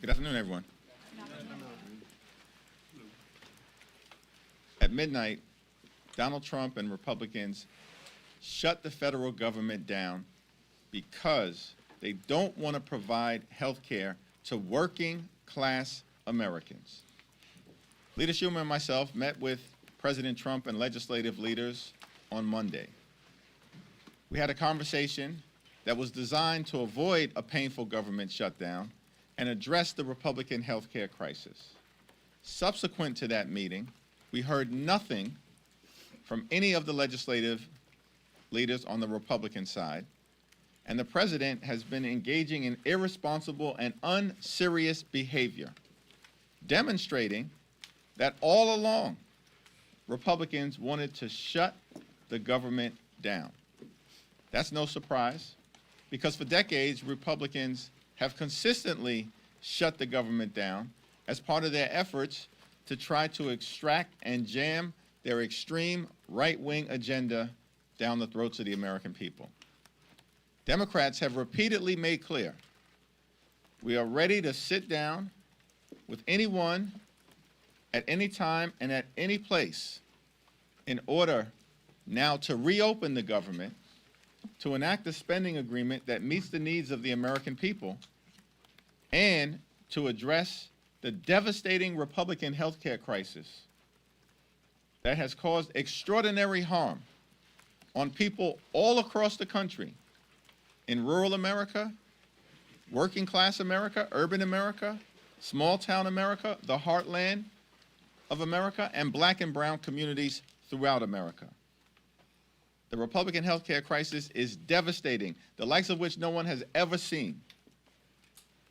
Good afternoon, everyone. At midnight, Donald Trump and Republicans shut the federal government down because they don't want to provide health care to working class Americans. Leader Schumer and myself met with President Trump and legislative leaders on Monday. We had a conversation that was designed to avoid a painful government shutdown and address the Republican health care crisis. Subsequent to that meeting, we heard nothing from any of the legislative leaders on the Republican side, and the president has been engaging in irresponsible and unserious behavior, demonstrating that all along, Republicans wanted to shut the government down. That's no surprise, because for decades, Republicans have consistently shut the government down as part of their efforts to try to extract and jam their extreme right-wing agenda down the throats of the American people. Democrats have repeatedly made clear we are ready to sit down with anyone at any time and at any place in order now to reopen the government, to enact a spending agreement that meets the needs of the American people, and to address the devastating Republican health care crisis that has caused extraordinary harm on people all across the country, in rural America, working class America, urban America, small town America, the heartland of America, and black and brown communities throughout America. The Republican health care crisis is devastating, the likes of which no one has ever seen.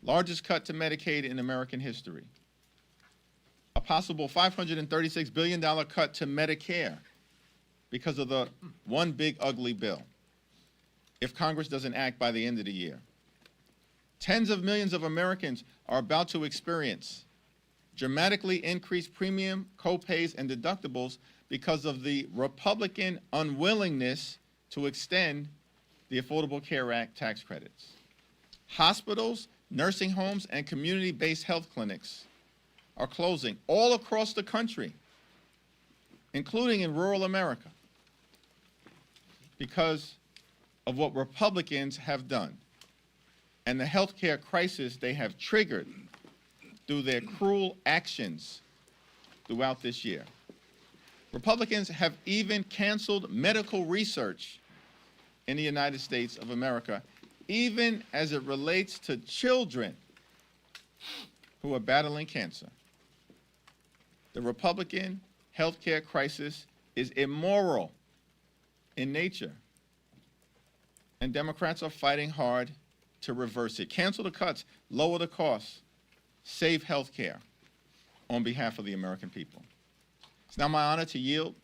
Largest cut to Medicaid in American history. A possible $536 billion cut to Medicare because of the one big ugly bill, if Congress doesn't act by the end of the year. Tens of millions of Americans are about to experience dramatically increased premium, co-pays, and deductibles because of the Republican unwillingness to extend the Affordable Care Act tax credits. Hospitals, nursing homes, and community-based health clinics are closing all across the country, including in rural America, because of what Republicans have done and the health care crisis they have triggered through their cruel actions throughout this year. Republicans have even canceled medical research in the United States of America, even as it relates to children who are battling cancer. The Republican health care crisis is immoral in nature, and Democrats are fighting hard to reverse it. Cancel the cuts, lower the costs, save health care on behalf of the American people. It's now my honor to yield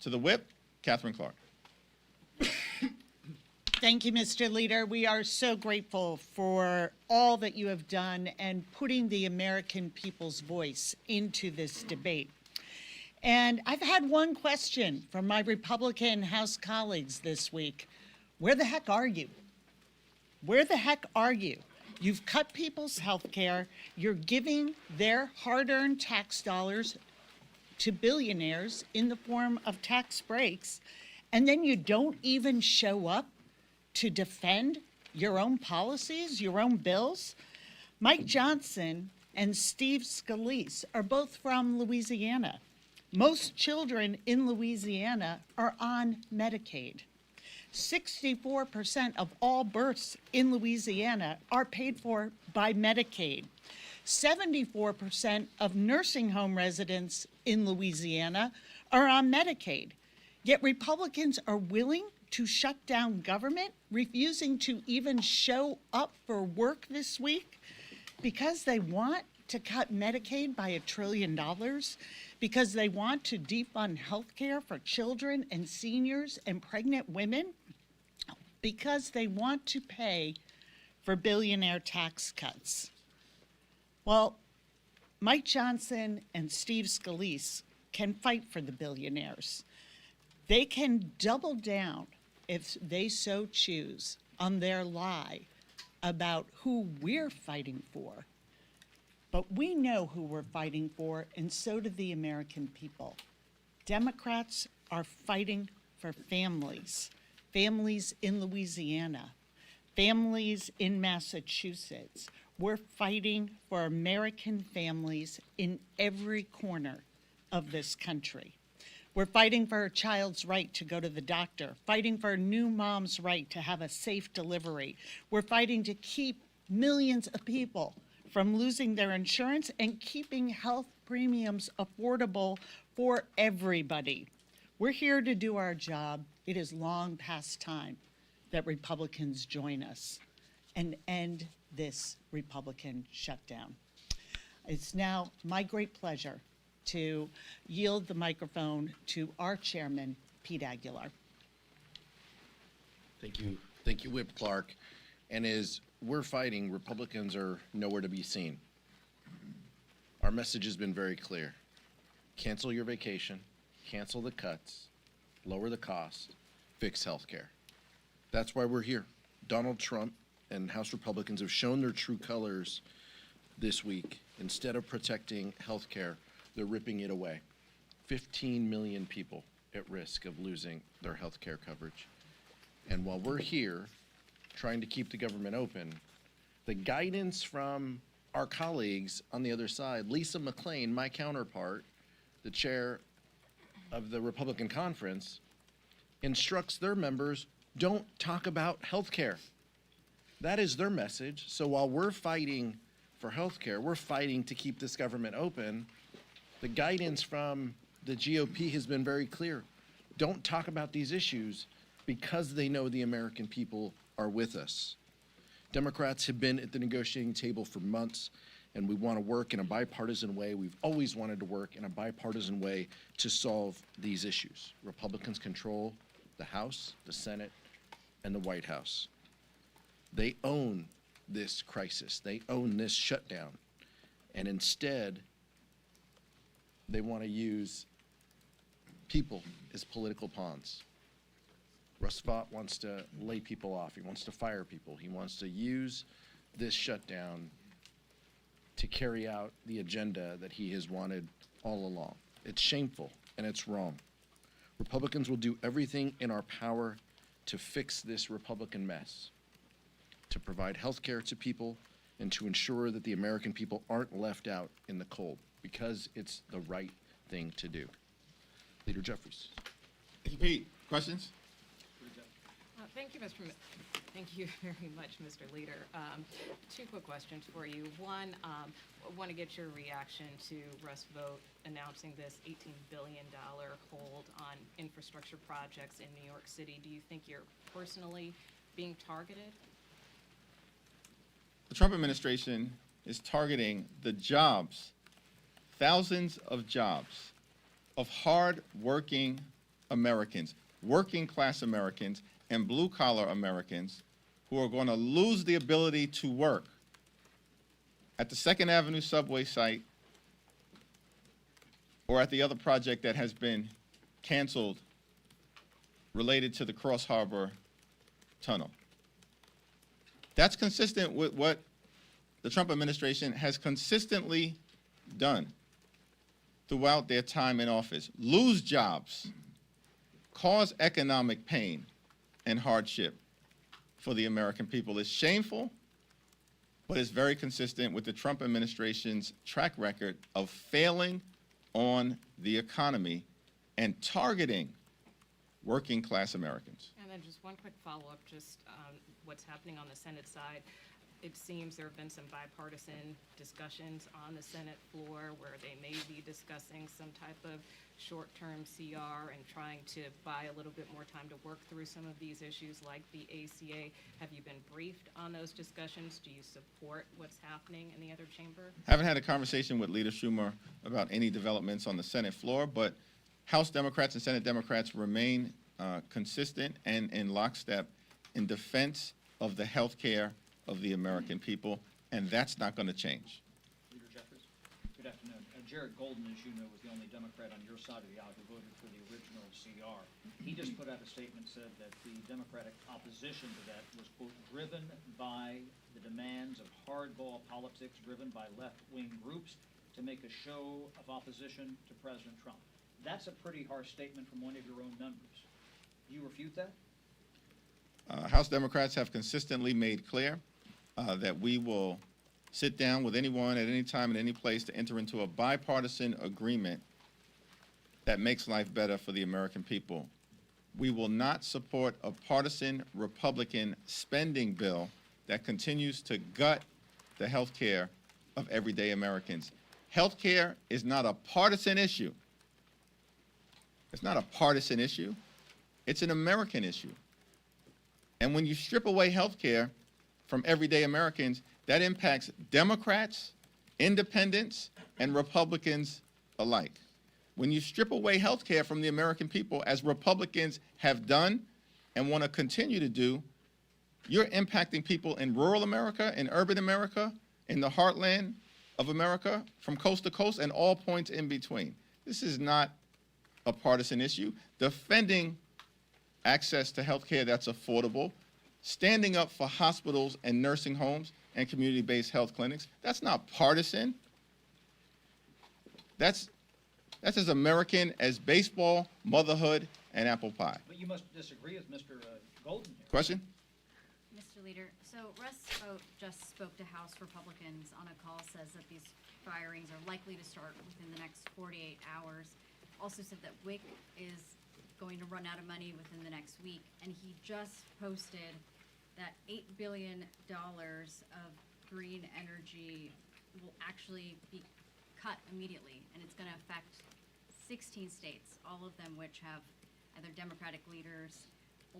to the Whip, Katherine Clark. Thank you, Mr. Leader. We are so grateful for all that you have done and putting the American people's voice into this debate. And I've had one question from my Republican House colleagues this week. Where the heck are you? Where the heck are you? You've cut people's health care. You're giving their hard-earned tax dollars to billionaires in the form of tax breaks, and then you don't even show up to defend your own policies, your own bills. Mike Johnson and Steve Scalise are both from Louisiana. Most children in Louisiana are on Medicaid. 64% of all births in Louisiana are paid for by Medicaid. 74% of nursing home residents in Louisiana are on Medicaid. Yet Republicans are willing to shut down government, refusing to even show up for work this week because they want to cut Medicaid by $1 trillion, because they want to defund health care for children and seniors and pregnant women, because they want to pay for billionaire tax cuts. Well, Mike Johnson and Steve Scalise can fight for the billionaires. They can double down, if they so choose, on their lie about who we're fighting for. But we know who we're fighting for, and so do the American people. Democrats are fighting for families, families in Louisiana, families in Massachusetts. We're fighting for American families in every corner of this country. We're fighting for a child's right to go to the doctor, fighting for a new mom's right to have a safe delivery. We're fighting to keep millions of people from losing their insurance and keeping health premiums affordable for everybody. We're here to do our job. It is long past time that Republicans join us and end this Republican shutdown. It's now my great pleasure to yield the microphone to our chairman, Pete Aguilar. Thank you, Whip Clark. And as we're fighting, Republicans are nowhere to be seen. Our message has been very clear. Cancel your vacation, cancel the cuts, lower the cost, fix health care. That's why we're here. Donald Trump and House Republicans have shown their true colors this week. Instead of protecting health care, they're ripping it away. 15 million people at risk of losing their health care coverage. And while we're here trying to keep the government open, the guidance from our colleagues on the other side, Lisa McClain, my counterpart, the chair of the Republican conference, instructs their members, don't talk about health care. That is their message. So while we're fighting for health care, we're fighting to keep this government open. The guidance from the GOP has been very clear. Don't talk about these issues because they know the American people are with us. Democrats have been at the negotiating table for months, and we want to work in a bipartisan way. We've always wanted to work in a bipartisan way to solve these issues. Republicans control the House, the Senate, and the White House. They own this crisis. They own this shutdown. And instead, they want to use people as political pawns. Russ Vought wants to lay people off. He wants to fire people. He wants to use this shutdown to carry out the agenda that he has wanted all along. It's shameful and it's wrong. Republicans will do everything in our power to fix this Republican mess, to provide health care to people, and to ensure that the American people aren't left out in the cold, because it's the right thing to do. Leader Jeffries. Thank you, Pete. Questions? Thank you very much, Mr. Leader. Two quick questions for you. One, I want to get your reaction to Russ Vought announcing this $18 billion hold on infrastructure projects in New York City. Do you think you're personally being targeted? The Trump administration is targeting the jobs, thousands of jobs, of hard-working Americans, working-class Americans, and blue-collar Americans who are going to lose the ability to work at the 2nd Avenue subway site or at the other project that has been canceled related to the Cross Harbor Tunnel. That's consistent with what the Trump administration has consistently done throughout their time in office. Lose jobs, cause economic pain and hardship for the American people. It's shameful, but it's very consistent with the Trump administration's track record of failing on the economy and targeting working class Americans. And then just one quick follow-up, just what's happening on the Senate side. It seems there have been some bipartisan discussions on the Senate floor where they may be discussing some type of short-term CR and trying to buy a little bit more time to work through some of these issues like the ACA. Have you been briefed on those discussions? Do you support what's happening in the other chamber? Haven't had a conversation with Leader Schumer about any developments on the Senate floor, but House Democrats and Senate Democrats remain consistent and in lockstep in defense of the health care of the American people, and that's not going to change. Leader Jeffries. Good afternoon. Jared Golden, as you know, was the only Democrat on your side of the aisle who voted for the original CR. He just put out a statement, said that the Democratic opposition to that was, quote, driven by the demands of hardball politics, driven by left-wing groups to make a show of opposition to President Trump. That's a pretty harsh statement from one of your own members. Do you refute that? House Democrats have consistently made clear that we will sit down with anyone at any time and any place to enter into a bipartisan agreement that makes life better for the American people. We will not support a partisan Republican spending bill that continues to gut the health care of everyday Americans. Health care is not a partisan issue. It's not a partisan issue. It's an American issue. And when you strip away health care from everyday Americans, that impacts Democrats, independents, and Republicans alike. When you strip away health care from the American people, as Republicans have done and want to continue to do, you're impacting people in rural America, in urban America, in the heartland of America, from coast to coast, and all points in between. This is not a partisan issue. Defending access to health care that's affordable, standing up for hospitals and nursing homes and community-based health clinics, that's not partisan. That's as American as baseball, motherhood, and apple pie. But you must disagree with Mr. Golden here. Question? Mr. Leader, so Russ just spoke to House Republicans on a call, says that these firings are likely to start within the next 48 hours. Also said that WIC is going to run out of money within the next week, and he just posted that $8 billion of green energy will actually be cut immediately, and it's going to affect 16 states, all of them which have either Democratic leaders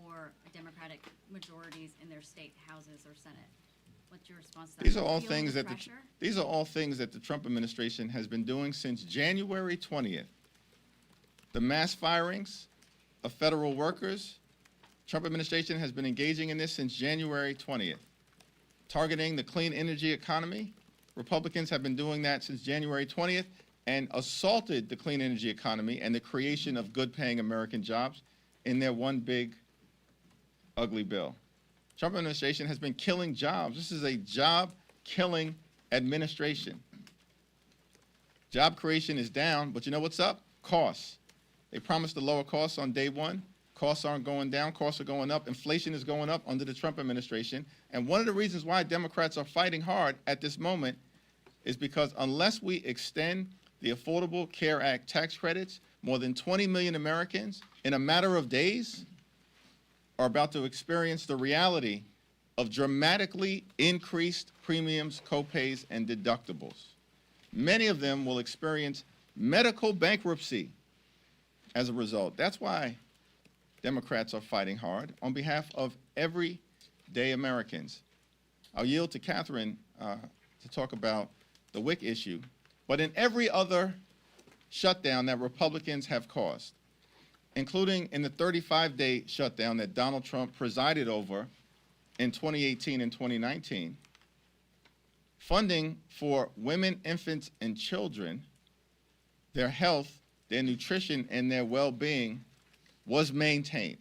or Democratic majorities in their state houses or Senate. What's your response to that? These are all Feel things the that pressure? these are all things that the Trump administration has been doing since January 20th. The mass firings of federal workers, Trump administration has been engaging in this since January 20th. Targeting the clean energy economy, Republicans have been doing that since January 20th and assaulted the clean energy economy and the creation of good-paying American jobs in their one big, ugly bill. Trump administration has been killing jobs. This is a job-killing administration. Job creation is down, but you know what's up? Costs. They promised to lower costs on day one. Costs aren't going down. Costs are going up. Inflation is going up under the Trump administration. And one of the reasons why Democrats are fighting hard at this moment is because unless we extend the Affordable Care Act tax credits, more than 20 million Americans in a matter of days are about to experience the reality of dramatically increased premiums, copays, and deductibles. Many of them will experience medical bankruptcy as a result. That's why Democrats are fighting hard on behalf of everyday Americans. I'll yield to Katherine to talk about the WIC issue, but in every other shutdown that Republicans have caused, including in the 35-day shutdown that Donald Trump presided over in 2018 and 2019, funding for women, infants, and children, their health, their nutrition, and their well-being was maintained.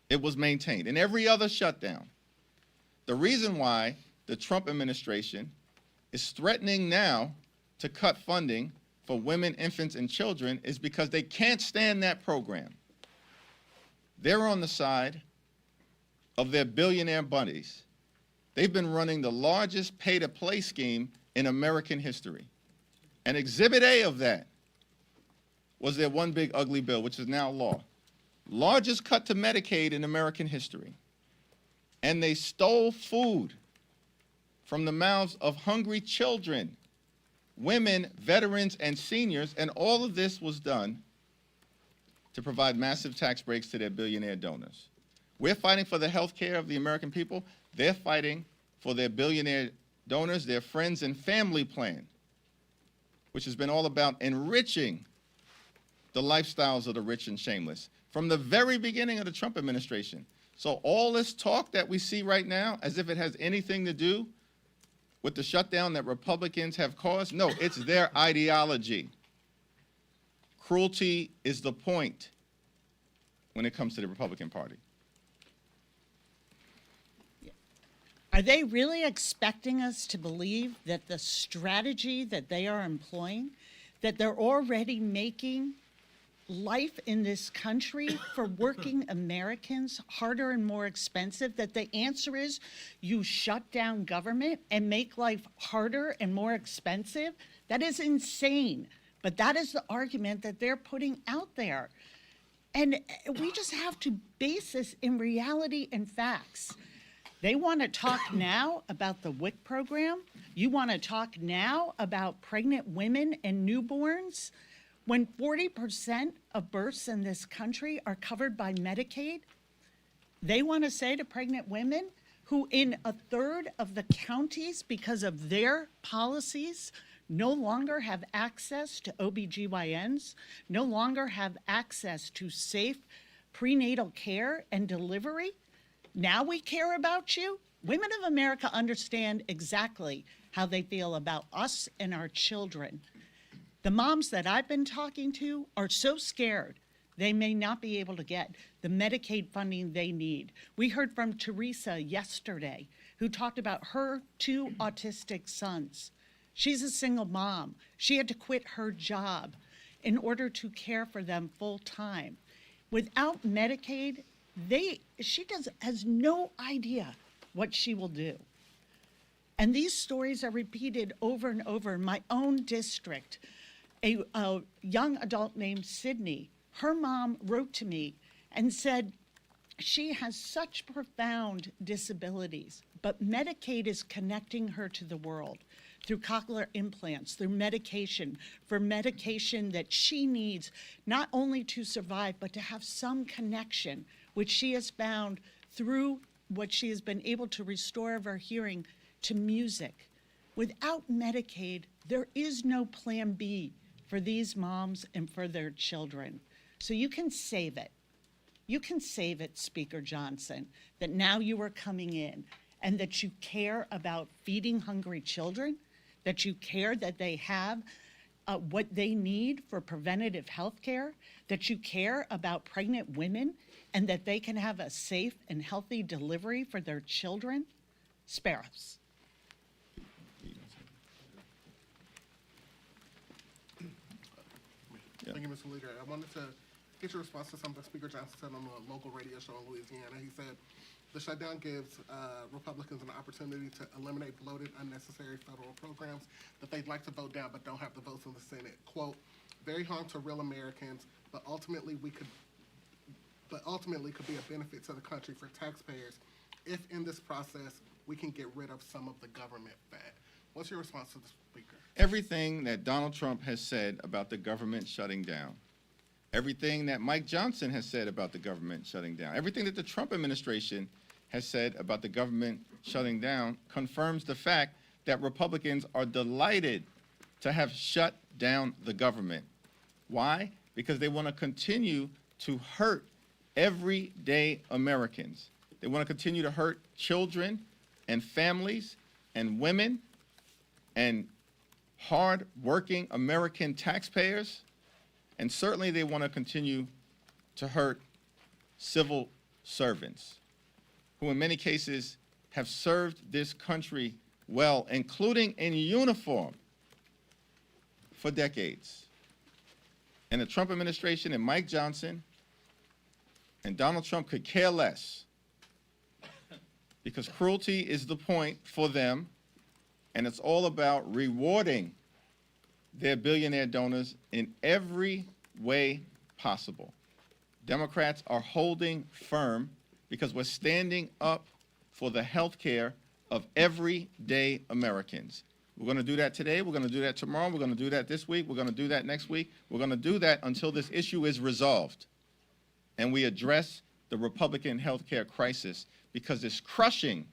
It was maintained. In every other shutdown, the reason why the Trump administration is threatening now to cut funding for women, infants, and children is because they can't stand that program. They're on the side of their billionaire buddies. They've been running the largest pay-to-play scheme in American history. And Exhibit A of that was their one big ugly bill, which is now law. Largest cut to Medicaid in American history. And they stole food from the mouths of hungry children, women, veterans, and seniors, and all of this was done to provide massive tax breaks to their billionaire donors. We're fighting for the health care of the American people. They're fighting for their billionaire donors, their friends and family plan, which has been all about enriching the lifestyles of the rich and shameless from the very beginning of the Trump administration. So all this talk that we see right now, as if it has anything to do with the shutdown that Republicans have caused? No, it's their ideology. Cruelty is the point when it comes to the Republican Party. Are they really expecting us to believe that the strategy that they are employing, that they're already making life in this country for working Americans harder and more expensive, that the answer is you shut down government and make life harder and more expensive? That is insane. But that is the argument that they're putting out there. And we just have to base this in reality and facts. They want to talk now about the WIC program. You want to talk now about pregnant women and newborns when 40% of births in this country are covered by Medicaid. They want to say to pregnant women who in a third of the counties, because of their policies, no longer have access to OBGYNs, no longer have access to safe prenatal care and delivery. Now we care about you? Women of America understand exactly how they feel about us and our children. The moms that I've been talking to are so scared they may not be able to get the Medicaid funding they need. We heard from Teresa yesterday, who talked about her 2 autistic sons. She's a single mom. She had to quit her job in order to care for them full time. Without Medicaid, she has no idea what she will do. And these stories are repeated over and over in my own district. A young adult named Sydney, her mom wrote to me and said she has such profound disabilities, but Medicaid is connecting her to the world through cochlear implants, through medication, for medication that she needs not only to survive, but to have some connection, which she has found through what she has been able to restore of her hearing to music. Without Medicaid, there is no plan B for these moms and for their children. So you can save it. You can save it, Speaker Johnson, that now you are coming in and that you care about feeding hungry children, that you care that they have what they need for preventative health care, that you care about pregnant women and that they can have a safe and healthy delivery for their children. Spare us. Thank you, Mr. Leader. I wanted to get your response to something Speaker Johnson said on a local radio show in Louisiana. He said the shutdown gives Republicans an opportunity to eliminate bloated, unnecessary federal programs that they'd like to vote down but don't have the votes in the Senate. Quote, very harm to real Americans, but ultimately could be a benefit to the country for taxpayers if in this process we can get rid of some of the government fat. What's your response to the Speaker? Everything that Donald Trump has said about the government shutting down, everything that Mike Johnson has said about the government shutting down, everything that the Trump administration has said about the government shutting down confirms the fact that Republicans are delighted to have shut down the government. Why? Because they want to continue to hurt everyday Americans. They want to continue to hurt children and families and women and hard-working American taxpayers. And certainly they want to continue to hurt civil servants who in many cases have served this country well, including in uniform, for decades. And the Trump administration and Mike Johnson and Donald Trump could care less because cruelty is the point for them, and it's all about rewarding their billionaire donors in every way possible. Democrats are holding firm because we're standing up for the health care of everyday Americans. We're going to do that today. We're going to do that tomorrow. We're going to do that this week. We're going to do that next week. We're going to do that until this issue is resolved and we address the Republican health care crisis because it's crushing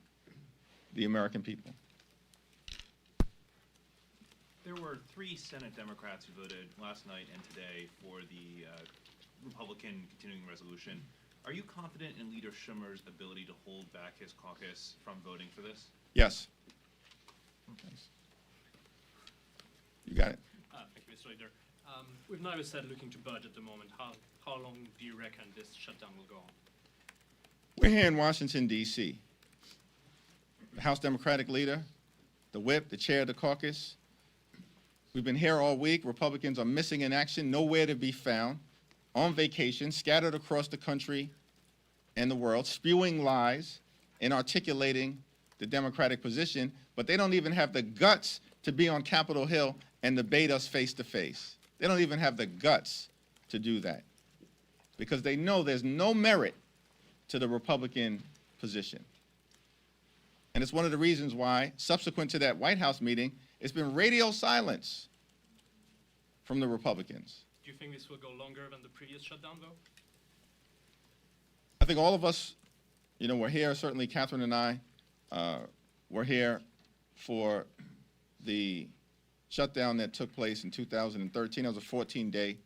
the American people. There were 3 Senate Democrats who voted last night and today for the Republican continuing resolution. Are you confident in Leader Schumer's ability to hold back his caucus from voting for this? Yes. You got it. Thank you, Mr. Leader. We've neither said looking to budget at the moment. How long do you reckon this shutdown will go on? We're here in Washington, D.C. The House Democratic Leader, the Whip, the Chair of the Caucus. We've been here all week. Republicans are missing in action, nowhere to be found, on vacation, scattered across the country and the world, spewing lies and articulating the Democratic position, but they don't even have the guts to be on Capitol Hill and debate us face to face. They don't even have the guts to do that because they know there's no merit to the Republican position. And it's one of the reasons why, subsequent to that White House meeting, it's been radio silence from the Republicans. Do you think this will go longer than the previous shutdown, though? I think all of us, we're here, certainly Catherine and I, were here for the shutdown that took place in 2013. It was a 14-day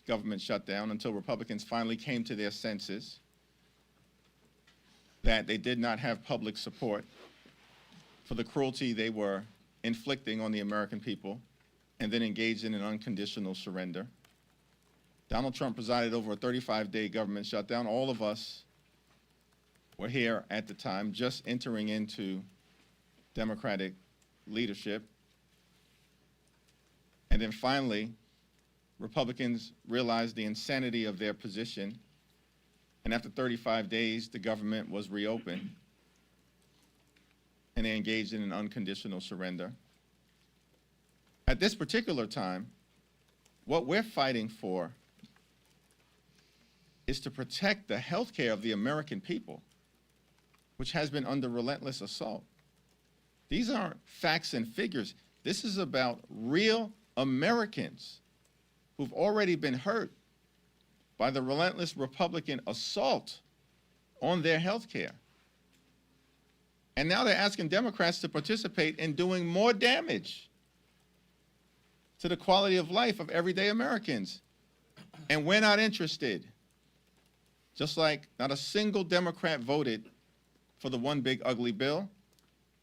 government shutdown until Republicans finally came to their senses that they did not have public support for the cruelty they were inflicting on the American people and then engaged in an unconditional surrender. Donald Trump presided over a 35-day government shutdown. All of us were here at the time, just entering into Democratic leadership. And then finally, Republicans realized the insanity of their position. And after 35 days, the government was reopened. And they engaged in an unconditional surrender. At this particular time, what we're fighting for is to protect the health care of the American people, which has been under relentless assault. These aren't facts and figures. This is about real Americans who've already been hurt by the relentless Republican assault on their health care. And now they're asking Democrats to participate in doing more damage to the quality of life of everyday Americans. And we're not interested. Just like not a single Democrat voted for the one big ugly bill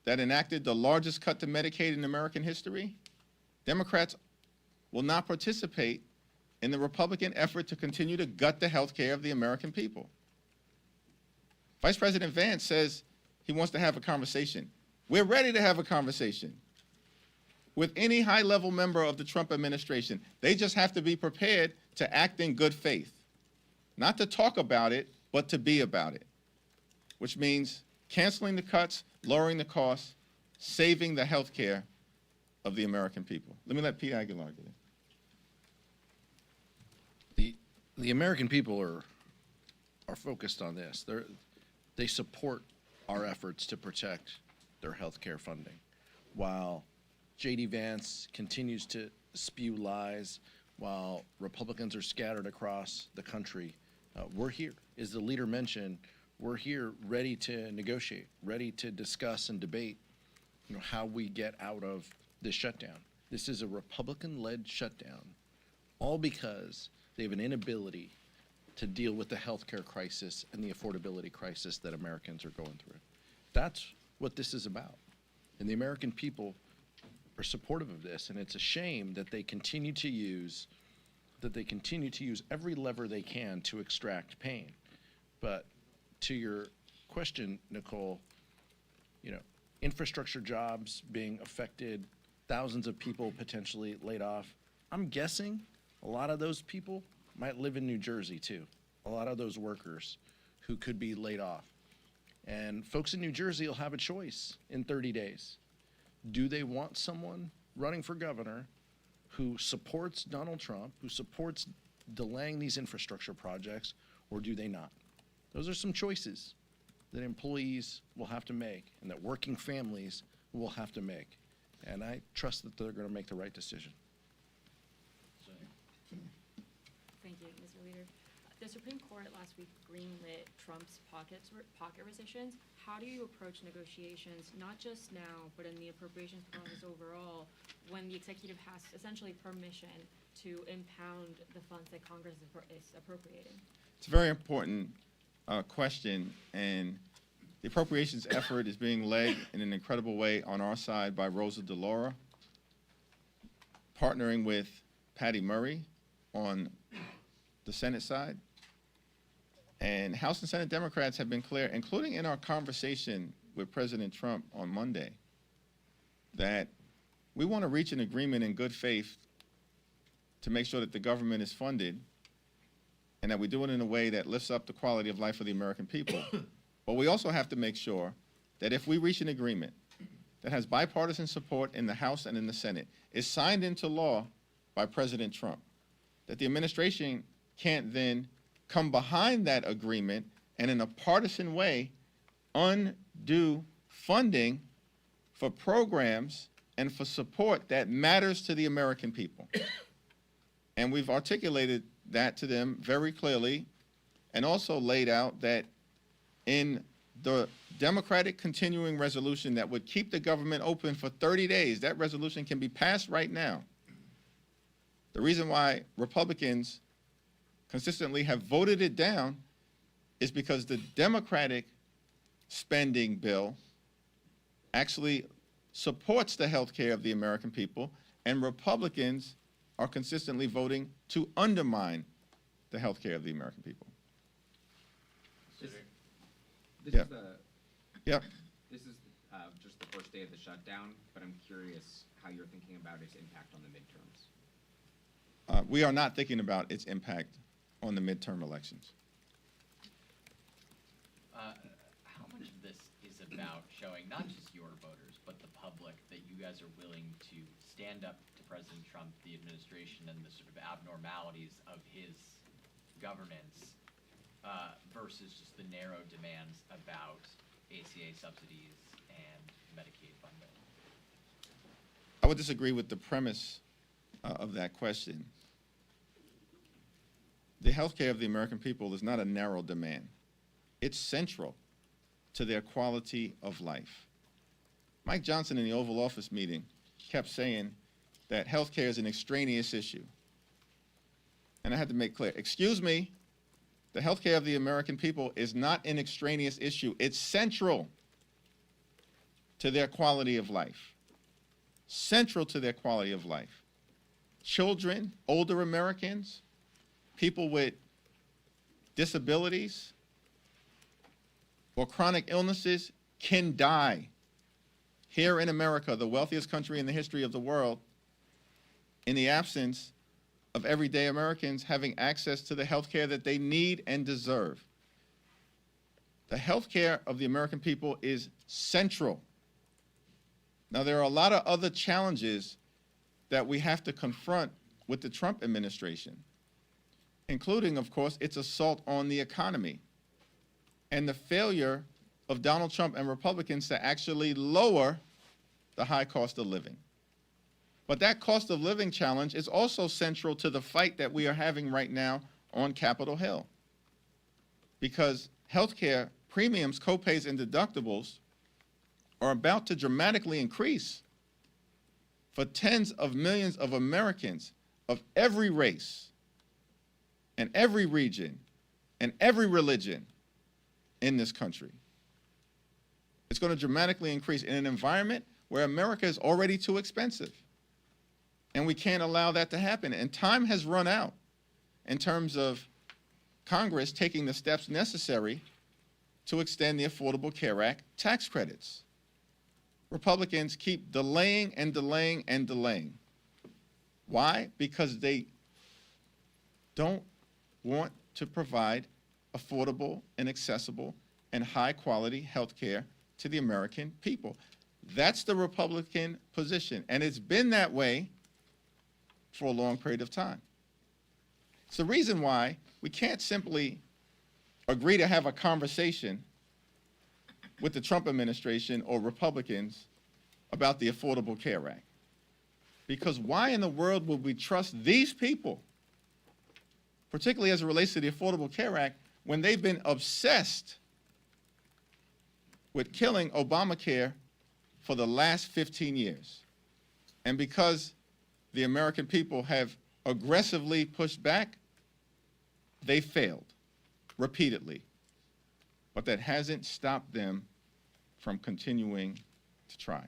that enacted the largest cut to Medicaid in American history, Democrats will not participate in the Republican effort to continue to gut the health care of the American people. Vice President Vance says he wants to have a conversation. We're ready to have a conversation with any high-level member of the Trump administration. They just have to be prepared to act in good faith. Not to talk about it, but to be about it, which means canceling the cuts, lowering the costs, saving the health care of the American people. Let me let Pete Aguilar get in. The American people are focused on this. They support our efforts to protect their health care funding. While J.D. Vance continues to spew lies, while Republicans are scattered across the country, we're here. As the leader mentioned, we're here ready to negotiate, ready to discuss and debate how we get out of this shutdown. This is a Republican-led shutdown, all because they have an inability to deal with the healthcare crisis and the affordability crisis that Americans are going through. That's what this is about. And the American people are supportive of this, and it's a shame that they continue to use every lever they can to extract pain. But to your question, Nicole, infrastructure jobs being affected, thousands of people potentially laid off. I'm guessing a lot of those people might live in New Jersey too. A lot of those workers who could be laid off. And folks in New Jersey will have a choice in 30 days. Do they want someone running for governor who supports Donald Trump, who supports delaying these infrastructure projects, or do they not? Those are some choices that employees will have to make and that working families will have to make. And I trust that they're going to make the right decision. Thank you, Mr. Leader. The Supreme Court last week greenlit Trump's pocket rescissions. How do you approach negotiations, not just now, but in the appropriations process overall, when the executive has essentially permission to impound the funds that Congress is appropriating? It's a very important question, and The appropriations effort is being led in an incredible way on our side by Rosa DeLaura, partnering with Patty Murray on the Senate side. And House and Senate Democrats have been clear, including in our conversation with President Trump on Monday, that we want to reach an agreement in good faith to make sure that the government is funded and that we do it in a way that lifts up the quality of life of the American people. But we also have to make sure that if we reach an agreement that has bipartisan support in the House and in the Senate, is signed into law by President Trump, that the administration can't then come behind that agreement and in a partisan way undo funding for programs and for support that matters to the American people. And we've articulated that to them very clearly and also laid out that in the Democratic continuing resolution that would keep the government open for 30 days, that resolution can be passed right now. The reason why Republicans consistently have voted it down is because the Democratic spending bill actually supports the health care of the American people, and Republicans are consistently voting to undermine the health care of the American people. This Yeah. is the Yep. this is just the first day of the shutdown, but I'm curious how you're thinking about its impact on the midterms. We are not thinking about its impact on the midterm elections. How much of this is about showing not just your voters, but the public, that you guys are willing to stand up to President Trump, the administration, and the sort of abnormalities of his governance, versus just the narrow demands about ACA subsidies and Medicaid funding? I would disagree with the premise of that question. The health care of the American people is not a narrow demand. It's central to their quality of life. Mike Johnson in the Oval Office meeting kept saying that health care is an extraneous issue. And I had to make clear, excuse me, the health care of the American people is not an extraneous issue. It's central to their quality of life. Central to their quality of life. Children, older Americans, people with disabilities or chronic illnesses can die here in America, the wealthiest country in the history of the world, in the absence of everyday Americans having access to the health care that they need and deserve. The health care of the American people is central. Now, there are a lot of other challenges that we have to confront with the Trump administration, including, of course, its assault on the economy and the failure of Donald Trump and Republicans to actually lower the high cost of living. But that cost of living challenge is also central to the fight that we are having right now on Capitol Hill. Because healthcare premiums, copays, and deductibles are about to dramatically increase for tens of millions of Americans of every race and every region and every religion in this country. It's going to dramatically increase in an environment where America is already too expensive. And we can't allow that to happen. And time has run out in terms of Congress taking the steps necessary to extend the Affordable Care Act tax credits. Republicans keep delaying and delaying and delaying. Why? Because they don't want to provide affordable and accessible and high-quality health care to the American people. That's the Republican position, and it's been that way for a long period of time. It's the reason why we can't simply agree to have a conversation with the Trump administration or Republicans about the Affordable Care Act. Because why in the world would we trust these people, particularly as it relates to the Affordable Care Act, when they've been obsessed with killing Obamacare for the last 15 years? And because the American people have aggressively pushed back, they failed repeatedly. But that hasn't stopped them from continuing to try.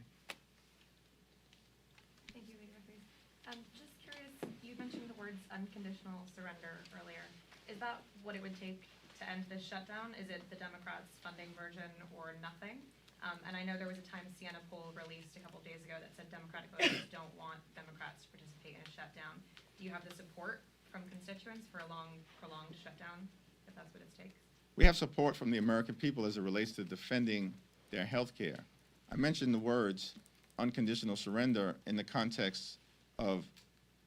Thank you, Leader Jeffries. Just curious, you mentioned the words unconditional surrender earlier. Is that what it would take to end this shutdown? Is it the Democrats' funding version or nothing? And I know there was a Times Siena poll released a couple days ago that said Democratic voters don't want Democrats to participate in a shutdown. Do you have the support from constituents for a prolonged shutdown, if that's what it takes? We have support from the American people as it relates to defending their health care. I mentioned the words unconditional surrender in the context of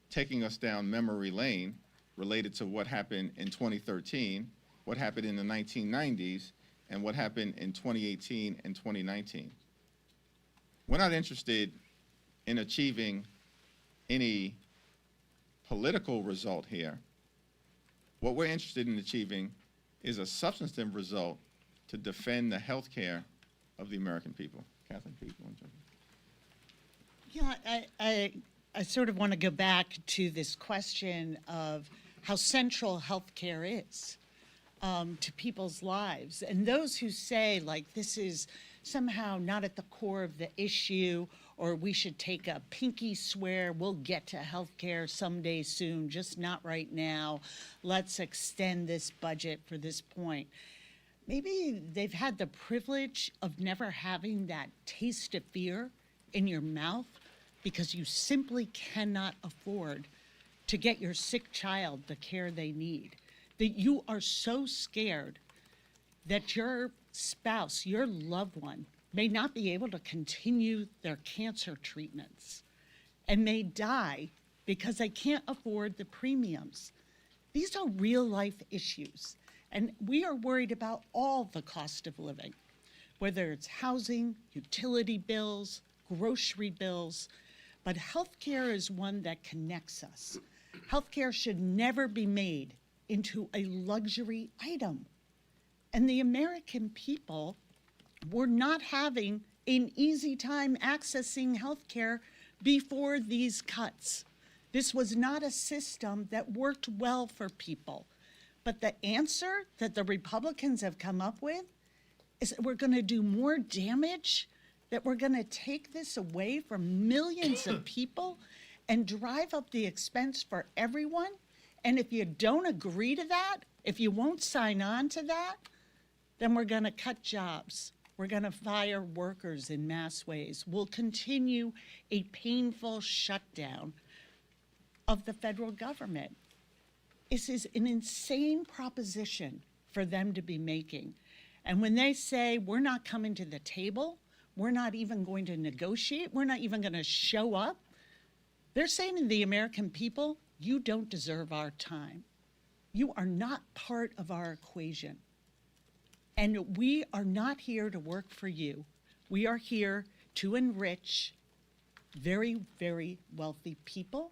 taking us down memory lane related to what happened in 2013, what happened in the 1990s, and what happened in 2018 and 2019. We're not interested in achieving any political result here. What we're interested in achieving is a substantive result to defend the health care of the American people. Catherine, Pete, you want to jump in? Yeah, I sort of want to go back to this question of how central health care is to people's lives. And those who say, like, this is somehow not at the core of the issue, or we should take a pinky swear, we'll get to health care someday soon, just not right now. Let's extend this budget for this point. Maybe they've had the privilege of never having that taste of fear in your mouth because you simply cannot afford to get your sick child the care they need. That you are so scared that your spouse, your loved one, may not be able to continue their cancer treatments and may die because they can't afford the premiums. These are real life issues, and we are worried about all the cost of living, whether it's housing, utility bills, grocery bills, but healthcare is one that connects us. Healthcare should never be made into a luxury item. And the American people were not having an easy time accessing healthcare before these cuts. This was not a system that worked well for people. But the answer that the Republicans have come up with is that we're going to do more damage, that we're going to take this away from millions of people and drive up the expense for everyone. And if you don't agree to that, if you won't sign on to that, then we're going to cut jobs. We're going to fire workers in mass ways. We'll continue a painful shutdown of the federal government. This is an insane proposition for them to be making. And when they say, we're not coming to the table, we're not even going to negotiate, we're not even going to show up, they're saying to the American people, you don't deserve our time. You are not part of our equation. And we are not here to work for you. We are here to enrich very, very wealthy people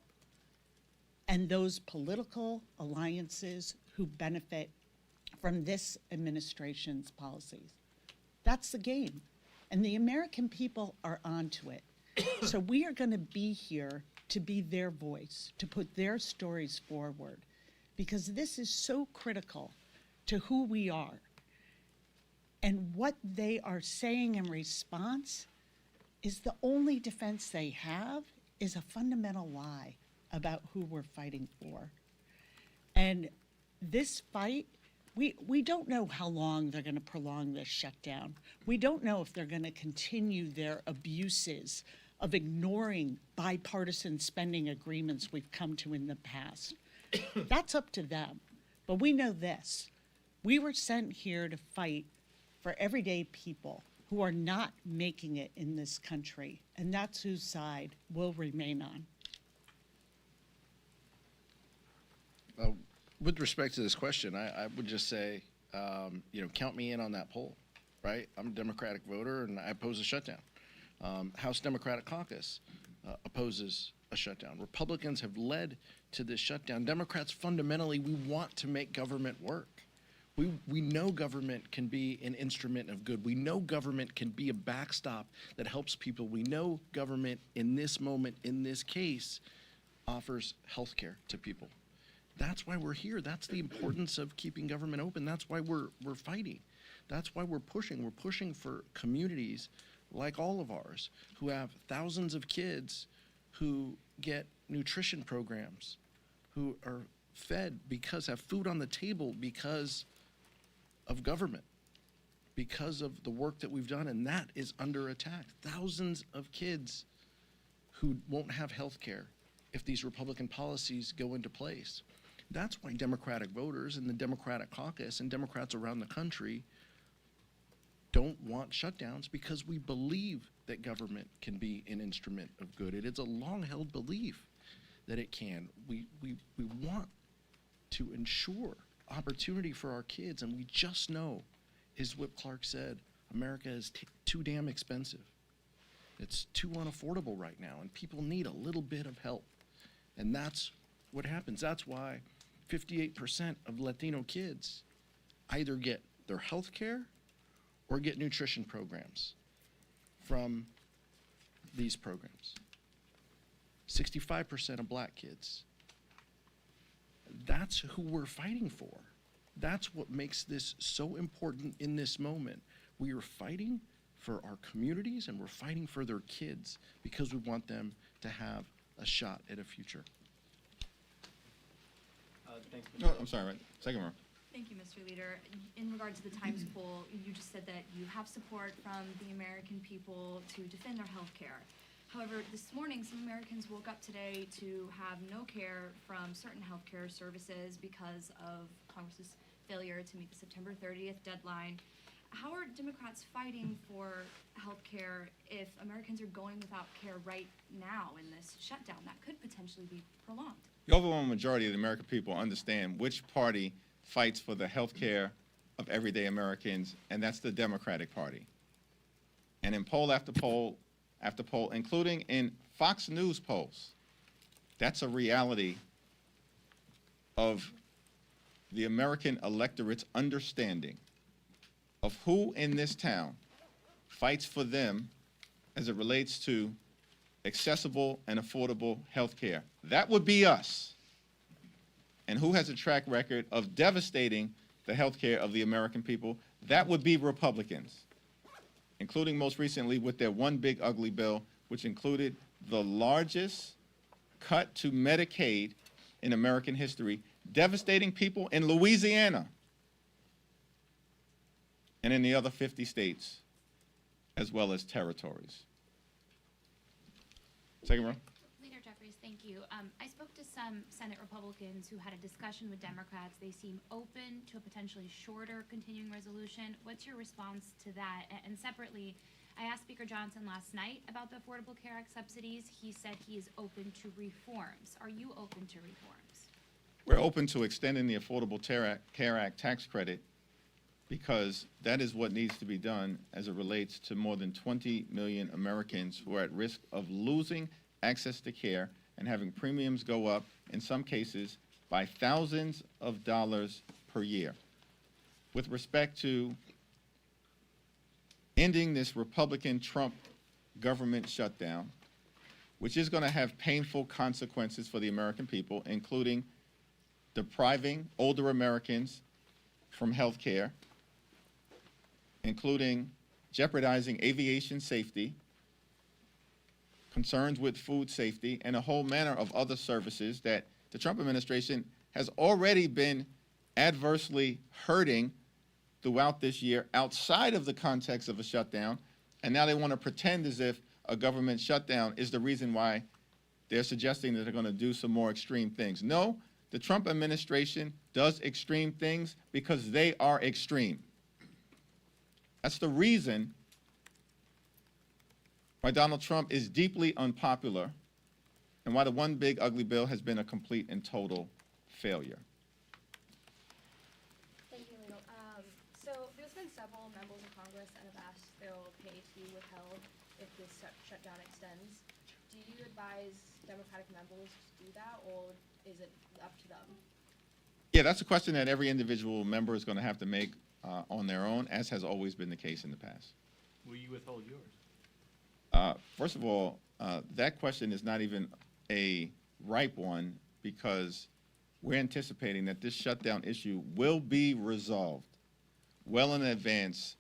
and those political alliances who benefit from this administration's policies. That's the game. And the American people are onto it. So we are going to be here to be their voice, to put their stories forward, because this is so critical to who we are. And what they are saying in response is the only defense they have is a fundamental lie about who we're fighting for. And this fight, we don't know how long they're going to prolong this shutdown. We don't know if they're going to continue their abuses of ignoring bipartisan spending agreements we've come to in the past. That's up to them. But we know this. We were sent here to fight for everyday people who are not making it in this country, and that's whose side we'll remain on. With respect to this question, I would just say, count me in on that poll, right? I'm a Democratic voter, and I oppose a shutdown. House Democratic Caucus opposes a shutdown. Republicans have led to this shutdown. Democrats, fundamentally, we want to make government work. We know government can be an instrument of good. We know government can be a backstop that helps people. We know government in this moment, in this case, offers health care to people. That's why we're here. That's the importance of keeping government open. That's why we're fighting. That's why we're pushing. We're pushing for communities like all of ours who have thousands of kids who get nutrition programs, who are fed have food on the table because of government, because of the work that we've done, and that is under attack. Thousands of kids who won't have health care if these Republican policies go into place. That's why Democratic voters and the Democratic caucus and Democrats around the country don't want shutdowns, because we believe that government can be an instrument of good. It is a long-held belief that it can. We want to ensure opportunity for our kids, and we just know, as Whip Clark said, America is too damn expensive. It's too unaffordable right now, and people need a little bit of help. And that's what happens. That's why 58% of Latino kids either get their health care or get nutrition programs from these programs. 65% of black kids. That's who we're fighting for. That's what makes this so important in this moment. We are fighting for our communities, and we're fighting for their kids because we want them to have a shot at a future. Thanks. No, I'm sorry, right? Second row. Thank you, Mr. Leader. In regard to the Times poll, you just said that you have support from the American people to defend their health care. However, this morning, some Americans woke up today to have no care from certain healthcare services because of Congress's failure to meet the September 30th deadline. How are Democrats fighting for health care if Americans are going without care right now in this shutdown that could potentially be prolonged? The overwhelming majority of the American people understand which party fights for the health care of everyday Americans, and that's the Democratic Party. And in poll after poll after poll, including in Fox News polls, that's a reality of the American electorate's understanding of who in this town fights for them as it relates to accessible and affordable health care. That would be us. And who has a track record of devastating the health care of the American people? That would be Republicans, including most recently with their one big ugly bill, which included the largest cut to Medicaid in American history, devastating people in Louisiana and in the other 50 states, as well as territories. Second row. Leader Jeffries, thank you. I spoke to some Senate Republicans who had a discussion with Democrats. They seem open to a potentially shorter continuing resolution. What's your response to that? And separately, I asked Speaker Johnson last night about the Affordable Care Act subsidies. He said he is open to reforms. Are you open to reforms? We're open to extending the Affordable Care Act tax credit because that is what needs to be done as it relates to more than 20 million Americans who are at risk of losing access to care and having premiums go up, in some cases, by thousands of dollars per year. With respect to ending this Republican Trump government shutdown, which is going to have painful consequences for the American people, including depriving older Americans from health care, including jeopardizing aviation safety, concerns with food safety, and a whole manner of other services that the Trump administration has already been adversely hurting throughout this year outside of the context of a shutdown, and now they want to pretend as if a government shutdown is the reason why they're suggesting that they're going to do some more extreme things. No, the Trump administration does extreme things because they are extreme. That's the reason why Donald Trump is deeply unpopular and why the one big ugly bill has been a complete and total failure. Thank you, Leo. So there's been several members of Congress that have asked their pay to be withheld if this shutdown extends. Do you advise Democratic members to do that, or is it up to them? Yeah, that's a question that every individual member is going to have to make on their own, as has always been the case in the past. Will you withhold yours? First of all, that question is not even a ripe one because we're anticipating that this shutdown issue will be resolved well in advance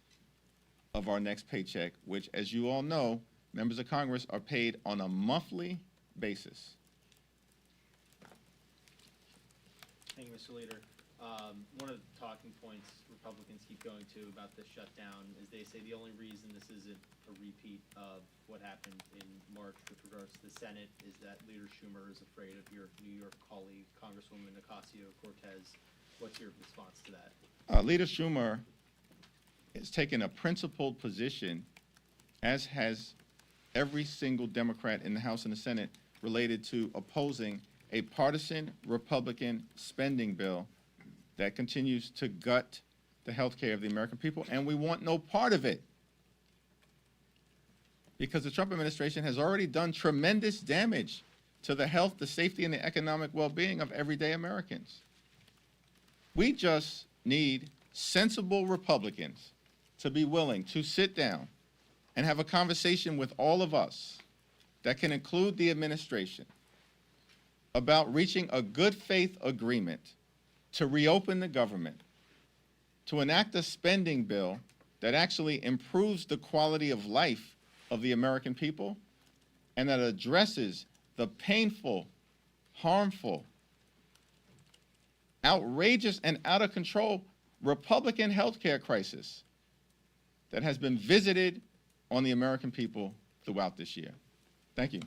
of our next paycheck, which, as you all know, members of Congress are paid on a monthly basis. Thank you, Mr. Leader. One of the talking points Republicans keep going to about this shutdown is they say the only reason this isn't a repeat of what happened in March with regards to the Senate is that Leader Schumer is afraid of your New York colleague, Congresswoman Ocasio-Cortez. What's your response to that? Leader Schumer is taking a principled position, as has every single Democrat in the House and the Senate, related to opposing a partisan Republican spending bill that continues to gut the health care of the American people, and we want no part of it. Because the Trump administration has already done tremendous damage to the health, the safety, and the economic well-being of everyday Americans. We just need sensible Republicans to be willing to sit down and have a conversation with all of us that can include the administration about reaching a good faith agreement to reopen the government, to enact a spending bill that actually improves the quality of life of the American people and that addresses the painful, harmful, outrageous, and out of control Republican health care crisis that has been visited on the American people throughout this year. Thank you.